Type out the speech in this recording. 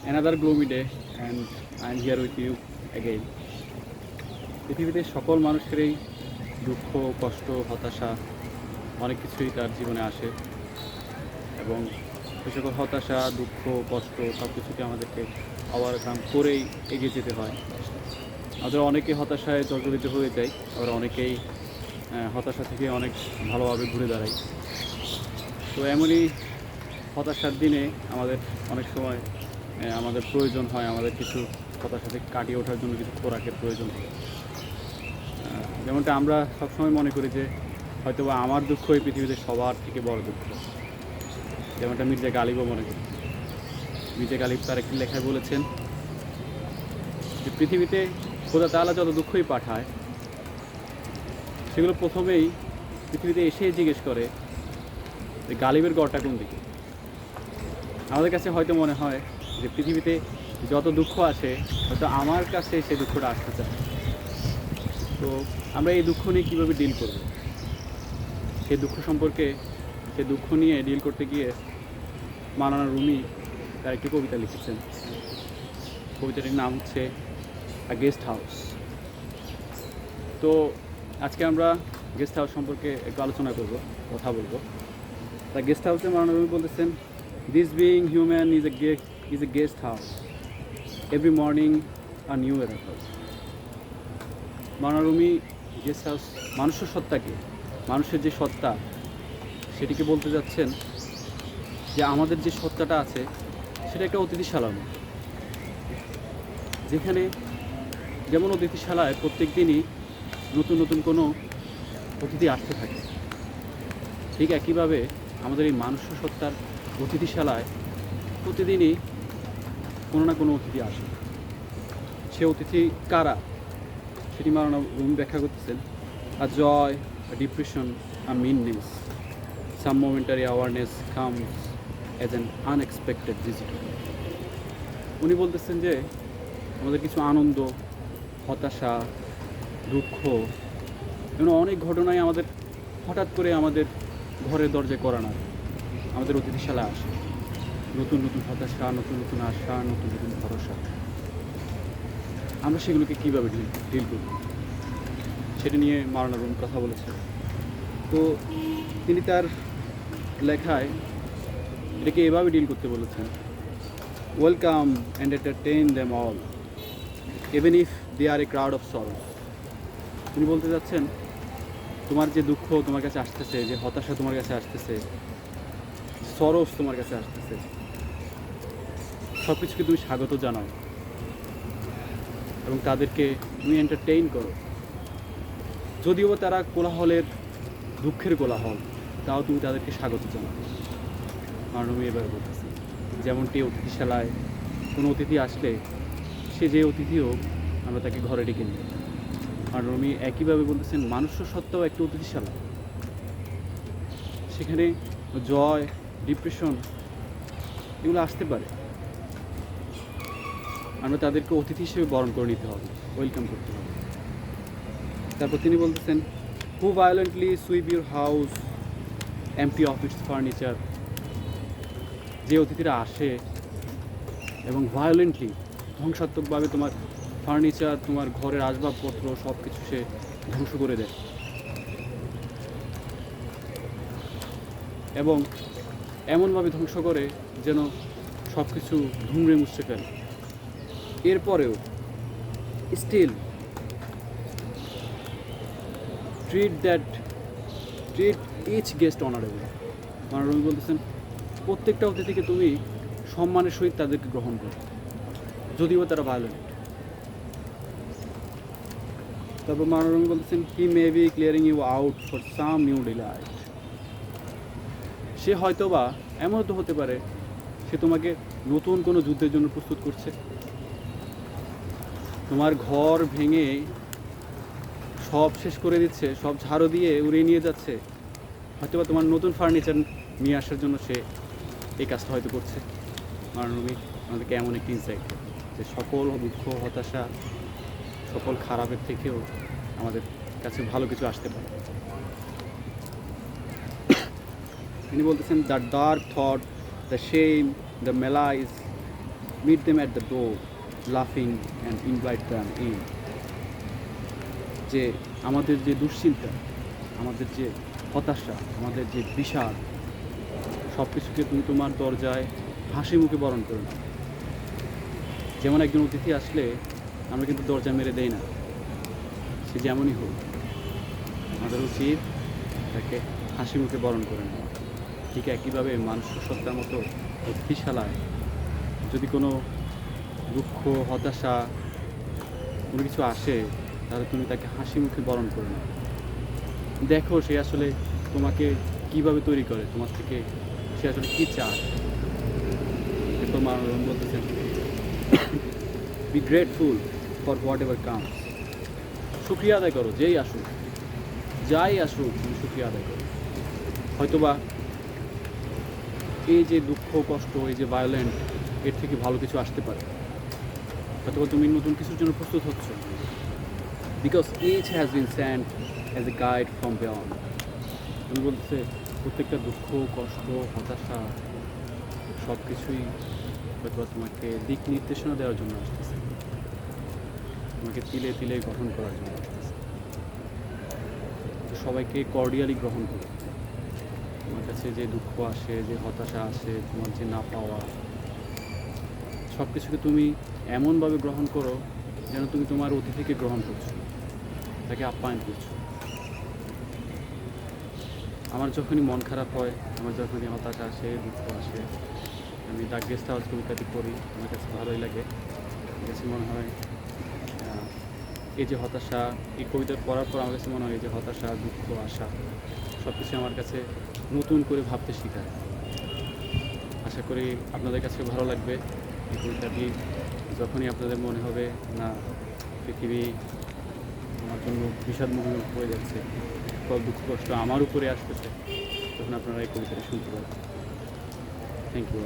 another gloomy day and I'm here with you again. পৃথিবীতে সকল মানুষেরই দুঃখ, কষ্ট, হতাশা অনেক কিছুই তার জীবনে আসে এবং সে সকল হতাশা, দুঃখ, কষ্ট সব কিছুকে আমাদেরকে ওভারকাম করেই এগিয়ে যেতে হয়। আমাদের অনেকে হতাশায় জর্জরিত হয়ে যায়, আবার অনেকেই হতাশা থেকে অনেক ভালোভাবে ঘুরে দাঁড়ায়। তো এমনই হতাশার দিনে আমাদের অনেক সময় আমাদের প্রয়োজন হয়, আমাদের কিছু হতাশা থেকে কাটিয়ে ওঠার জন্য কিছু খোরাকের প্রয়োজন হয়। যেমনটা আমরা সবসময় মনে করি যে হয়তো বা আমার দুঃখ এই পৃথিবীতে সবার থেকে বড় দুঃখ, যেমনটা মির্জা গালিবও মনে করি। মির্জা গালিব তার একটি লেখায় বলেছেন যে পৃথিবীতে খোদা তাআলা যত দুঃখই পাঠায় সেগুলো প্রথমেই পৃথিবীতে এসে জিজ্ঞেস করে যে গালিবের গড়টা কোন দিকে। আমাদের কাছে হয়তো মনে হয় যে পৃথিবীতে যত দুঃখ আসে হয়তো আমার কাছে সেই দুঃখটা আসতে চায়। তো আমরা এই দুঃখ নিয়ে কীভাবে ডিল করব, সেই দুঃখ নিয়ে ডিল করতে গিয়ে মাওলানা রুমি তার একটি কবিতা লিখেছেন। কবিতাটির নাম হচ্ছে আ গেস্ট হাউস। তো আজকে আমরা গেস্ট হাউস সম্পর্কে একটু আলোচনা করব, কথা বলবো। তা গেস্ট হাউসে মাওলানা রুমি বলতেছেন, this being human is a guest house, every morning a new arrival. Maulana Rumi guest house মানুষের সত্তাকে, মানুষের যে সত্তা সেটিকে বলতে যাচ্ছেন যে আমাদের যে সত্তাটা আছে সেটা একটা অতিথিশালার মতো, যেখানে যেমন অতিথিশালায় প্রত্যেক দিনই নতুন নতুন কোনো অতিথি আসতে থাকে, ঠিক একইভাবে আমাদের এই মানুষ সত্তার অতিথিশালায় প্রতিদিনই কোনো না কোনো অতিথি আসে। সে অতিথি কারা সেটি মাওলানা রুমি ব্যাখ্যা করতেছেন। A joy, a depression, a meanness, some momentary awareness comes as an unexpected visitor. উনি বলতেছেন যে আমাদের কিছু আনন্দ, হতাশা, দুঃখ এমন অনেক ঘটনাই আমাদের হঠাৎ করে আমাদের ঘরের দরজায় করা না, আমাদের অতিথিশালায় আসে। নতুন নতুন হতাশা, নতুন নতুন আশা, নতুন নতুন ভরসা। আমরা সেগুলোকে কীভাবে ডিল করব সেটা নিয়ে মাওলানা রুমি কথা বলেছে। তো তিনি তার লেখায় এটাকে এভাবে ডিল করতে বলেছেন, welcome and entertain them all even if they are a crowd of sorrow. তিনি বলতে যাচ্ছেন তোমার যে দুঃখ তোমার কাছে আসতেছে, যে হতাশা তোমার কাছে আসতেছে, সরোস তোমার কাছে আসতেছে, সব কিছুকে তুমি স্বাগত জানাও এবং তাদেরকে তুমি এন্টারটেইন করো। যদিও তারা কোলাহলের, দুঃখের কোলাহল, তাও তুমি তাদেরকে স্বাগত জানাও। মাননীয় এবার বলতেছি যেমনটি অতিথিশালায় কোনো অতিথি আসলে সে যে অতিথি হোক আমরা তাকে ঘরে ডেকে নিই। মাননীয় একইভাবে বলতেছেন মানুষের সত্ত্বেও একটি অতিথিশালা, সেখানে জয়, ডিপ্রেশন এগুলো আসতে পারে। আমরা তাদেরকে অতিথি হিসেবে বরণ করে নিতে হবে, ওয়েলকাম করতে হবে। তারপর তিনি বলতেছেন, who violently sweep your house empty of its furniture. যে অতিথিরা আসে এবং ভায়োলেন্টলি, ধ্বংসাত্মকভাবে তোমার ফার্নিচার, তোমার ঘরের আসবাবপত্র সব কিছু সে ধ্বংস করে দেয় এবং এমনভাবে ধ্বংস করে যেন সব কিছু ধুমড়ে মুছড়ে ফেলে। এরপরেও still treat each guest honourable. Maulana Rumi বলতেছেন প্রত্যেকটা অতিথিকে তুমি সম্মানের সহিত তাদেরকে গ্রহণ করো, যদিও তারা ভায়োলেন্ট। তারপর মাওলানা রুমি বলতেছেন, he may be clearing you out for some new delight. সে হয়তো বা এমন তো হতে পারে সে তোমাকে নতুন কোনো যুদ্ধের জন্য প্রস্তুত করছে। তোমার ঘর ভেঙে সব শেষ করে দিচ্ছে, সব ঝাড়ু দিয়ে উড়িয়ে নিয়ে যাচ্ছে, হয়তো বা তোমার নতুন ফার্নিচার নিয়ে আসার জন্য সে এই কাজটা হয়তো করছে। মাওলানা রুমি আমাদেরকে এমন একটি ইনসাইট যে সকল দুঃখ, হতাশা, সকল খারাপের থেকেও আমাদের কাছে ভালো কিছু আসতে পারে। তিনি বলতেছেন, the dark thought, the shame, the মেলাইজ meet them at the door, laughing and invite them in. যে আমাদের যে দুশ্চিন্তা, আমাদের যে হতাশা, আমাদের যে বিষাদ, সব কিছুকে তুমি তোমার দরজায় হাসি মুখে বরণ করে নাও। যেমন একজন অতিথি আসলে আমরা কিন্তু দরজা মেরে দেই না, সে যেমনই হোক, আমাদের উচিত তাকে হাসি মুখে বরণ করে নেওয়া। ঠিক একইভাবে মানুষ সত্তার মতো অতিথিশালায় যদি কোনো দুঃখ, হতাশা, কোনো কিছু আসে, তাহলে তুমি তাকে হাসি মুখে বরণ করে নাও। দেখো সে আসলে তোমাকে কিভাবে তৈরি করে, তোমার থেকে সে আসলে কী চায়। এরপর মানুষ বলতেছেন, be grateful for what ever comes. শুক্রিয়া আদায় করো, যেই আসুক, যাই আসুক, তুমি শুক্রিয়া আদায় করো। হয়তোবা এই যে দুঃখ, কষ্ট, এই যে ভায়োলেন্ট, এর থেকে ভালো কিছু আসতে পারে। হয়তোবা তুমি নতুন কিছুর জন্য প্রস্তুত হচ্ছ। Because each has been sent as a guide from beyond. তুমি বলতেছে প্রত্যেকটা দুঃখ, কষ্ট, হতাশা সব কিছুই হয়তোবা তোমাকে দিক নির্দেশনা দেওয়ার জন্য আসতেছে, তোমাকে তিলে তিলে গঠন করার জন্য আসতেছে। তো সবাইকে কর্ডিয়ালি গ্রহণ করো। তোমার কাছে যে দুঃখ আসে, যে হতাশা আসে, তোমার যে না পাওয়া, সব কিছুকে তুমি এমনভাবে গ্রহণ করো যেন তুমি তোমার অতিথিকে গ্রহণ করছো, তাকে আপ্যায়ন করছো। আমার যখনই মন খারাপ হয়, আমার যখনই হতাশা আসে, দুঃখ আসে, আমি দ্য গেস্ট হাউস কবিতাটি পড়ি, আমার কাছে ভালোই লাগে। আমার কাছে মনে হয় এই যে হতাশা, এই কবিতা পড়ার পর আমার কাছে মনে হয় এই যে হতাশা, দুঃখ, আশা সব কিছু আমার কাছে নতুন করে ভাবতে শেখায়। আশা করি আপনাদের কাছে ভালো লাগবে এই কবিতাটি। যখনই আপনাদের মনে হবে না পৃথিবী আমার জন্য বিষাদময় হয়ে যাচ্ছে, সব দুঃখ কষ্ট আমার উপরে আসতেছে, তখন আপনারা এই কবিতাটি শুনতে পারেন। Thank you.